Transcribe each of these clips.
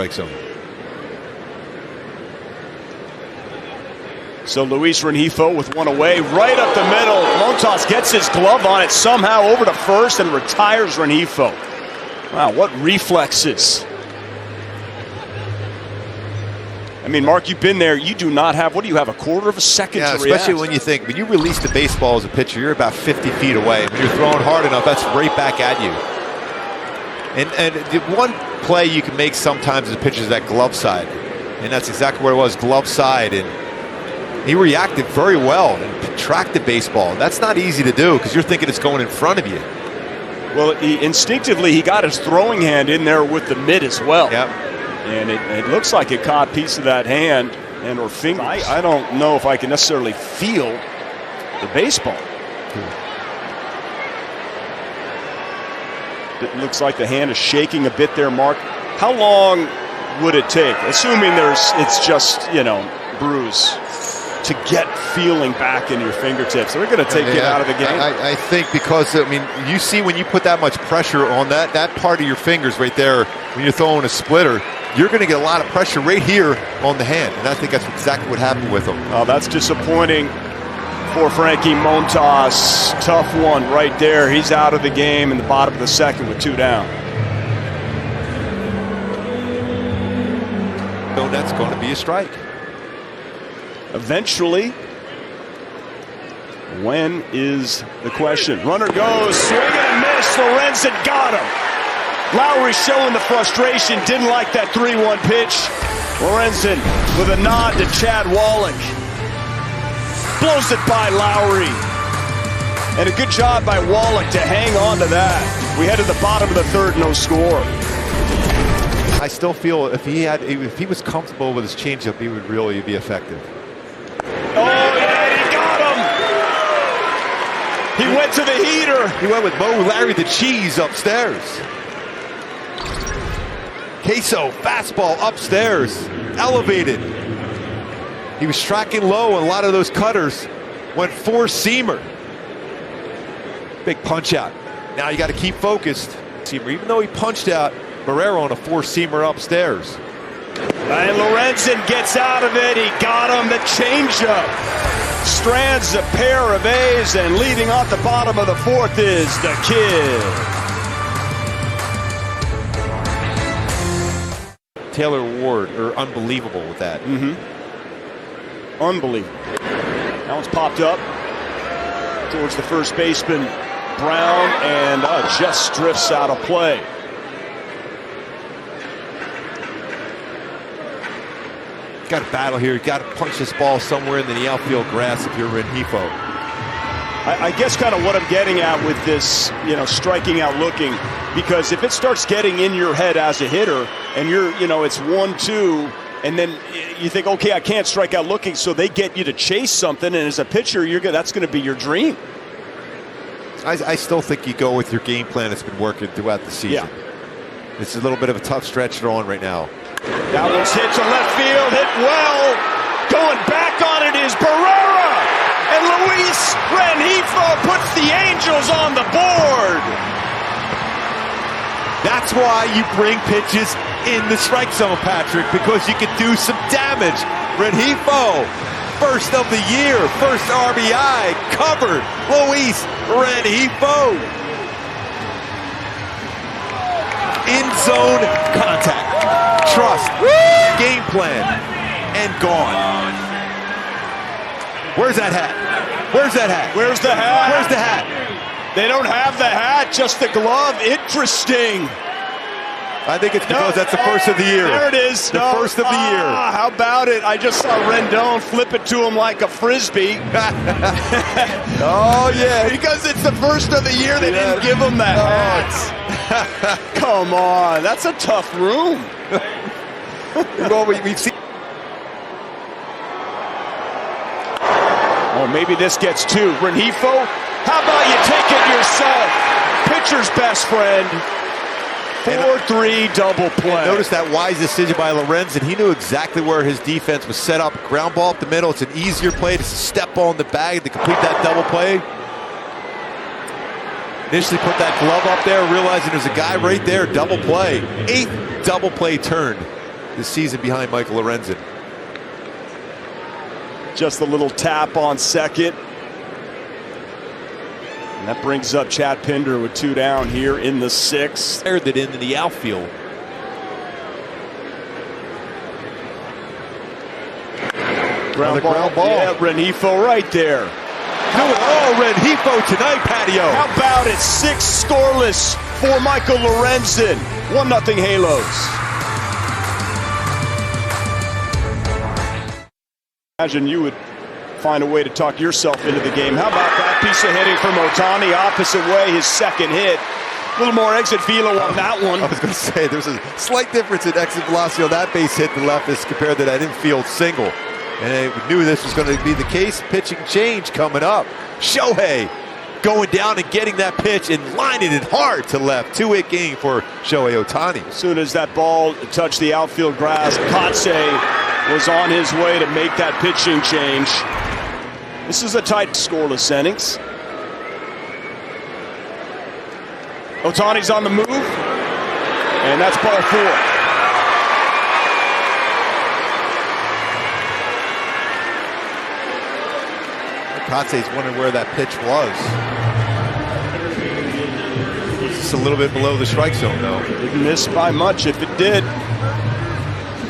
strike zone. So Luis Rengifo with one away, right up the middle. Montas gets his glove on it somehow over to first and retires Rengifo. Wow, what reflexes. I mean, Mark, you've been there. You do not have, what do you have, a quarter of a second to react? Especially when you think, when you release the baseball as a pitcher, you're about 50 feet away. When you're throwing hard enough, that's right back at you. And the one play you can make sometimes as a pitcher is that glove side. And that's exactly what it was, glove side. And he reacted very well and tracked the baseball. That's not easy to do because you're thinking it's going in front of you. Well, instinctively, he got his throwing hand in there with the mitt as well. Yep. And it looks like it caught a piece of that hand and or finger. I don't know if I can necessarily feel the baseball. It looks like the hand is shaking a bit there, Mark. How long would it take, assuming it's just, you know, bruise, to get feeling back in your fingertips? They're going to take it out of the game. I think because, I mean, you see when you put that much pressure on that part of your fingers right there, when you're throwing a splitter, you're going to get a lot of pressure right here on the hand. And I think that's exactly what happened with him. Oh, that's disappointing for Frankie Montas. Tough one right there. He's out of the game in the bottom of the second with 2 down. So that's going to be a strike. Eventually, when is the question? Runner goes, swing and a miss. Lorenzen got him. Lowry showing the frustration, didn't like that 3-1 pitch. Lorenzen with a nod to Chad Wallach. Blows it by Lowry. And a good job by Wallach to hang on to that. We head to the bottom of the third, no score. I still feel if he was comfortable with his changeup, he would really be effective. Oh, yeah, he got him. He went to the heater. He went with Mo Larry the Cheese upstairs. Queso, fastball upstairs, elevated. He was tracking low, and a lot of those cutters went four-seamer. Big punch out. Now you got to keep focused. Even though he punched out Barrero on a four-seamer upstairs. And Lorenzen gets out of it. He got him the changeup. Strands a pair of A's, and leading off the bottom of the fourth is the kid. Taylor Ward, or unbelievable with that. Unbelievable. That one's popped up towards the first baseman, Brown, and just drifts out of play. Got to battle here. You got to punch this ball somewhere in the outfield grass if you're Rengifo. I guess kind of what I'm getting at with this, you know, striking out looking, because if it starts getting in your head as a hitter and you're, you know, it's 1-2, and then you think, okay, I can't strike out looking, so they get you to chase something, and as a pitcher, that's going to be your dream. I still think you go with your game plan that's been working throughout the season. Yeah. It's a little bit of a tough stretch they're on right now. That one's hit to left field, hit well. Going back on it is Barrera. And Luis Rengifo puts the Angels on the board. That's why you bring pitches in the strike zone, Patrick, because you can do some damage. Rengifo, first of the year, first RBI, covered. Luis Rengifo. In zone contact, trust, game plan, and gone. Where's that hat? Where's that hat? Where's the hat? Where's the hat? They don't have the hat, just the glove. Interesting. I think it's because that's the first of the year. There it is. The first of the year. How about it? I just saw Rendon flip it to him like a Frisbee. Oh, yeah. Because it's the first of the year, they didn't give him the hat. Come on. That's a tough room. Well, we've seen. Oh, maybe this gets 2. Rengifo, how about you take it yourself? Pitcher's best friend. 4-3 double play. Notice that wise decision by Lorenzen. He knew exactly where his defense was set up. Ground ball up the middle. It's an easier play to step on the bag to complete that double play. Initially put that glove up there, realizing there's a guy right there. Double play. 8th double play turned this season behind Michael Lorenzen. Just a little tap on second. And that brings up Chad Pinder with 2 down here in the 6th. Aired it into the outfield. Ground ball. Yeah, Renhefo right there. Renhefo tonight, Patio. How about it? 6 scoreless for Michael Lorenzen. 1-0 Halos. Imagine you would find a way to talk yourself into the game. How about that piece of hitting from Ohtani? Opposite way, his second hit. A little more exit velo on that one. I was going to say, there's a slight difference in exit velocity on that base hit to left as compared to that infield single. And we knew this was going to be the case. Pitching change coming up. Shohei going down and getting that pitch and lining it hard to left. 2-hit game for Shohei Ohtani. As soon as that ball touched the outfield grass, Kotsay was on his way to make that pitching change. This is a tight scoreless innings. Ohtani's on the move, and that's ball 4. Kotsay's wondering where that pitch was. Just a little bit below the strike zone, though. Didn't miss by much if it did.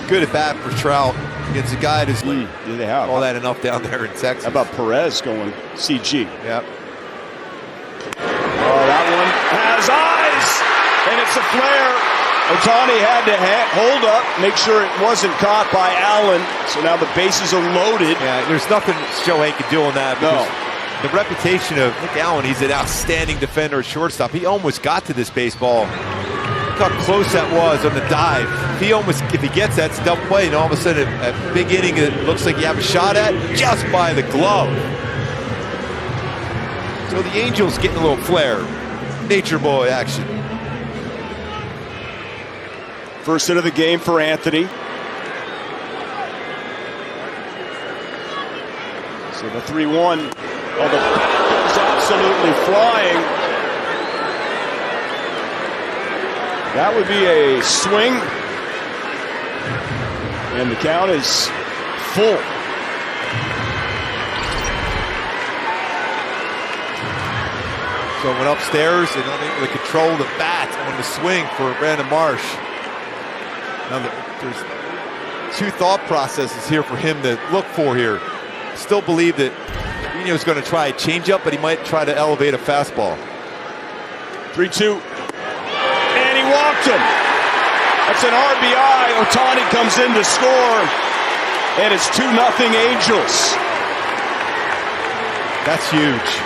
Good at bat for Trout against a guy that's they have all that enough down there in Texas. How about Perez going CG? Yep. Oh, that one has eyes, and it's a flare. Ohtani had to hold up, make sure it wasn't caught by Allen. So now the bases are loaded. Yeah, there's nothing Shohei can do on that. No. The reputation of Nick Allen, he's an outstanding defender at shortstop. He almost got to this baseball. Look how close that was on the dive. If he gets that, it's a double play, and all of a sudden, a big inning it looks like you have a shot at just by the glove. So the Angels getting a little flair. Nature boy action. First hit of the game for Anthony. So the 3-1. Oh, the ball is absolutely flying. That would be a swing. And the count is full. So went upstairs and unable to control the bat on the swing for Brandon Marsh. Now there's 2 thought processes here for him to look for here. Still believe that Trevino's going to try a changeup, but he might try to elevate a fastball. 3-2. And he walked him. That's an RBI. Ohtani comes in to score. And it's 2-0 Angels. That's huge.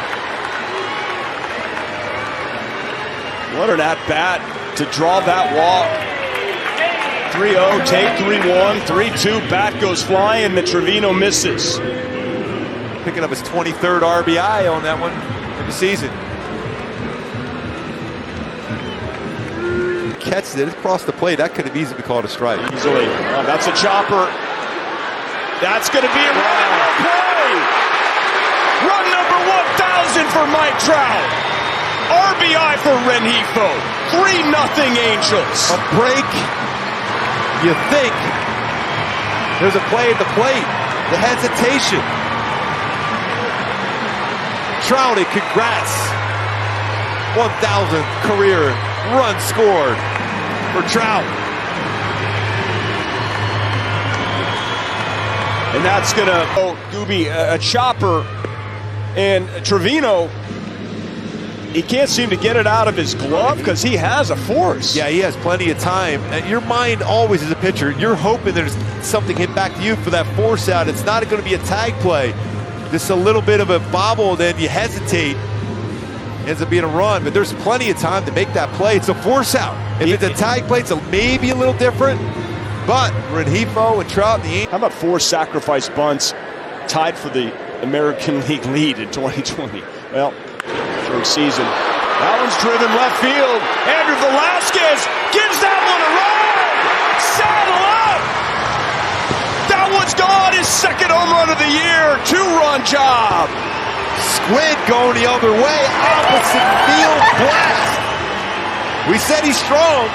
What an at-bat to draw that walk. 3-0, take 3-1, 3-2, bat goes flying, and Trevino misses. Picking up his 23rd RBI on that one for the season. Catches it across the plate. That could have easily been called a strike. Easily. Oh, that's a chopper. That's going to be a run play. Run number 1,000 for Mike Trout. RBI for Renhefo. 3-0 Angels. A break. You think there's a play at the plate, the hesitation. Trouty, congrats. 1,000th career run scored for Trout. And that's going to, Gooby, a chopper. And Trevino, he can't seem to get it out of his glove because he has a force. Yeah, he has plenty of time. Your mind always, as a pitcher, you're hoping there's something hit back to you for that force out. It's not going to be a tag play. Just a little bit of a bobble, then you hesitate. Ends up being a run, but there's plenty of time to make that play. It's a force out. If it's a tag play, it's maybe a little different. But Renhefo and Trout, how about 4 sacrifice bunts tied for the American League lead in 2020? Well, short season. That one's driven left field. Andrew Velasquez gives that one a run. Saddle up. That one's gone. His second home run of the year. 2-run job. Squid going the other way. Opposite field blast. We said he's strong.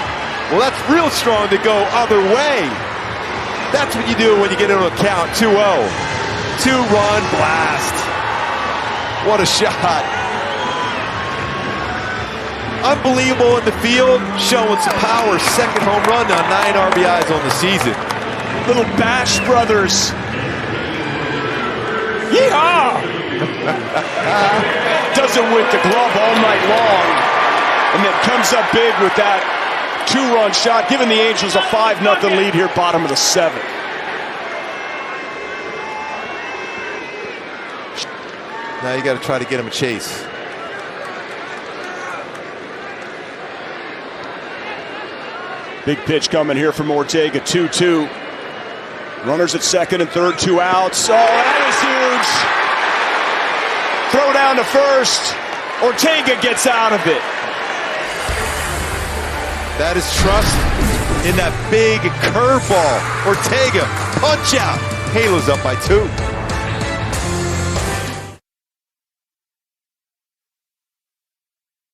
Well, that's real strong to go other way. That's what you do when you get into a count 2-0. Two-run blast. What a shot. Unbelievable in the field, showing some power. Second home run on 9 RBIs on the season. Little Bash Brothers. Yeehaw! Does it with the glove all night long. And then comes up big with that two-run shot, giving the Angels a 5-0 lead here, bottom of the 7th. Now you got to try to get him a chase. Big pitch coming here from Ortega, 2-2. Runners at second and third, 2 outs. Oh, that is huge. Throw down to first. Ortega gets out of it. That is trust in that big curveball. Ortega, punch out. Halos up by 2.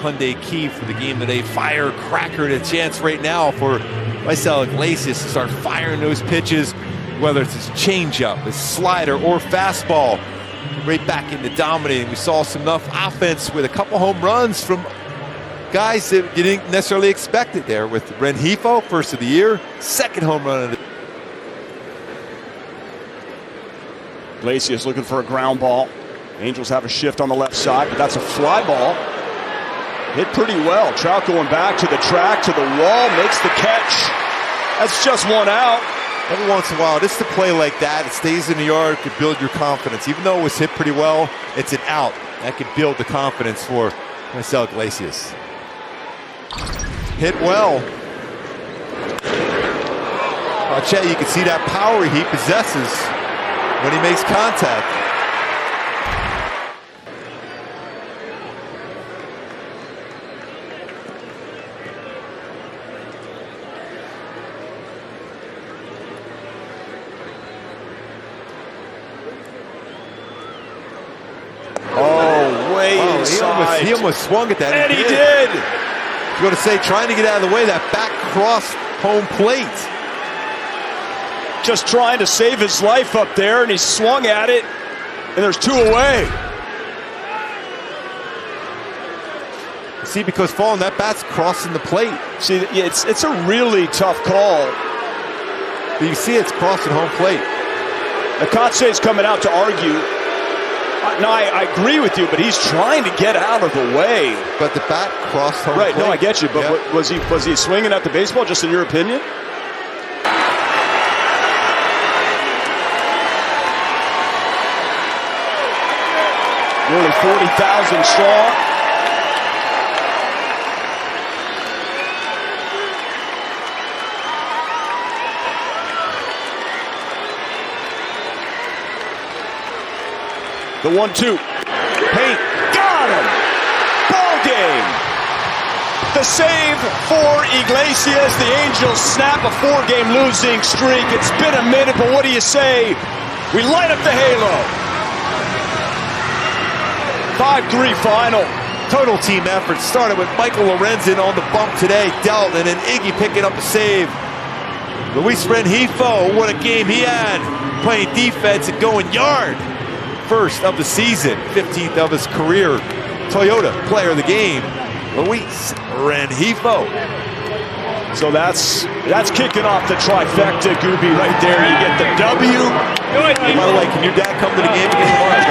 Hyundai key for the game today. Firecracker and a chance right now for Raisel Iglesias to start firing those pitches, whether it's his changeup, his slider, or fastball. Right back into dominating. We saw some enough offense with a couple home runs from guys that you didn't necessarily expect it there with Renhifo, first of the year, second home run of the Iglesias looking for a ground ball. Angels have a shift on the left side, but that's a fly ball. Hit pretty well. Trout going back to the track, to the wall, makes the catch. That's just 1 out. Every once in a while, just to play like that, it stays in the yard, could build your confidence. Even though it was hit pretty well, it's an out. That could build the confidence for Raisel Iglesias. Hit well. Chet, you can see that power he possesses when he makes contact. He almost swung at that. And he did. I was going to say, trying to get out of the way, that back cross home plate. Just trying to save his life up there, and he swung at it, and there's 2 away. See, because falling, that bat's crossing the plate. See, it's a really tough call. But you see it's crossing home plate. Akatse's coming out to argue. No, I agree with you, but he's trying to get out of the way. But the bat crossed home plate. Right, no, I get you, but yep. was he swinging at the baseball, just in your opinion? Nearly 40,000 strong. The 1-2. Paint. Got him. Ball game. The save for Iglesias. The Angels snap a 4-game losing streak. It's been a minute, but what do you say? We light up the halo. 5-3 final. Total team effort started with Michael Lorenzen on the bump today. Dealt, and then Iggy picking up a save. Luis Renhifo, what a game he had. Playing defense and going yard. First of the season, 15th of his career. Toyota player of the game, Luis Renhifo. So that's kicking off the trifecta, Gooby, right there. You get the W. Hey, by the way, can your dad come to the game again tomorrow?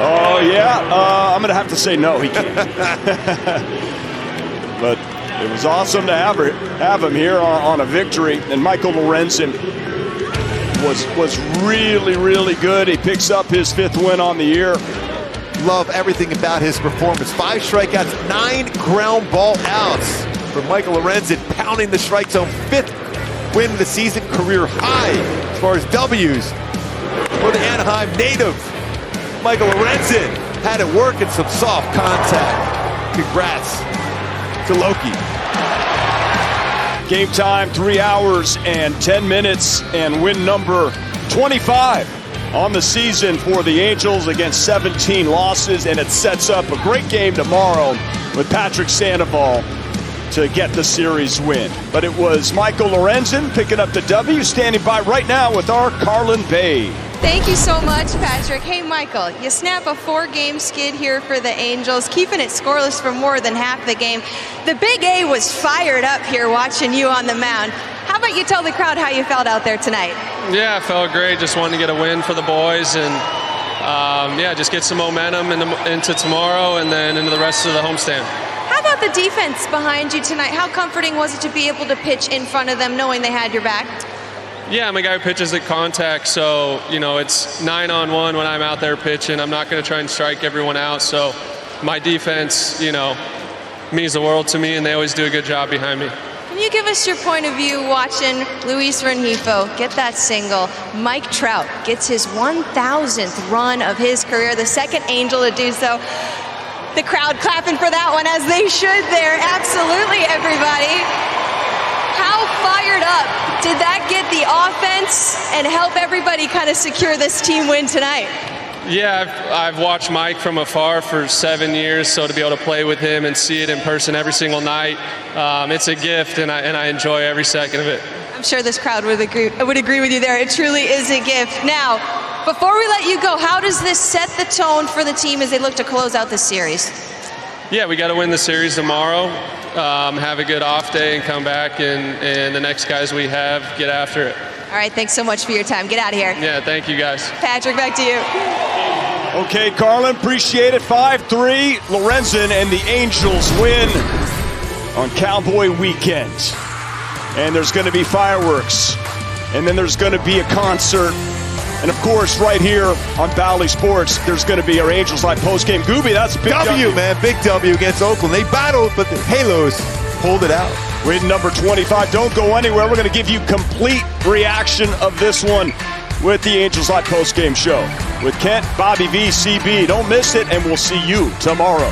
Oh, yeah. I'm going to have to say no, he can't. But it was awesome to have him here on a victory. And Michael Lorenzen was really, really good. He picks up his 5th win on the year. Love everything about his performance. 5 strikeouts, 9 ground ball outs for Michael Lorenzen, pounding the strike zone. 5th win of the season, career high as far as W's for the Anaheim native. Michael Lorenzen had it working some soft contact. Congrats to Loki. Game time, 3 hours and 10 minutes, and win number 25 on the season for the Angels against 17 losses, and it sets up a great game tomorrow with Patrick Sandoval to get the series win. But it was Michael Lorenzen picking up the W, standing by right now with our Carlin Bay. Thank you so much, Patrick. Hey, Michael, you snap a 4-game skid here for the Angels, keeping it scoreless for more than half the game. The Big A was fired up here watching you on the mound. How about you tell the crowd how you felt out there tonight? Yeah, I felt great. Just wanted to get a win for the boys and, yeah, just get some momentum into tomorrow and then into the rest of the homestand. How about the defense behind you tonight? How comforting was it to be able to pitch in front of them knowing they had your back? Yeah, I'm a guy who pitches at contact, so, you know, it's 9-on-1 when I'm out there pitching. I'm not going to try and strike everyone out, so my defense, you know, means the world to me, and they always do a good job behind me. Can you give us your point of view watching Luis Rengifo get that single? Mike Trout gets his 1,000th run of his career, the second Angel to do so. The crowd clapping for that one, as they should there. Absolutely, everybody. How fired up did that get the offense and help everybody kind of secure this team win tonight? Yeah, I've watched Mike from afar for 7 years, so to be able to play with him and see it in person every single night, it's a gift, and I enjoy every second of it. I'm sure this crowd would agree with you there. It truly is a gift. Now, before we let you go, how does this set the tone for the team as they look to close out this series? Yeah, we got to win the series tomorrow, have a good off day, and come back, and the next guys we have, get after it. All right, thanks so much for your time. Get out of here. Yeah, thank you, guys. Patrick, back to you. Okay, Carlin, appreciate it. 5-3, Lorenzen and the Angels win on Cowboy Weekend. And there's going to be fireworks, and then there's going to be a concert. And, of course, right here on Bally Sports, there's going to be our Angels Live postgame. Gooby, that's a big W, man. Big W against Oakland. They battled, but the Halos pulled it out. Win number 25. Don't go anywhere. We're going to give you complete reaction of this one with the Angels Live postgame show with Kent, Bobby V, CB. Don't miss it, and we'll see you tomorrow.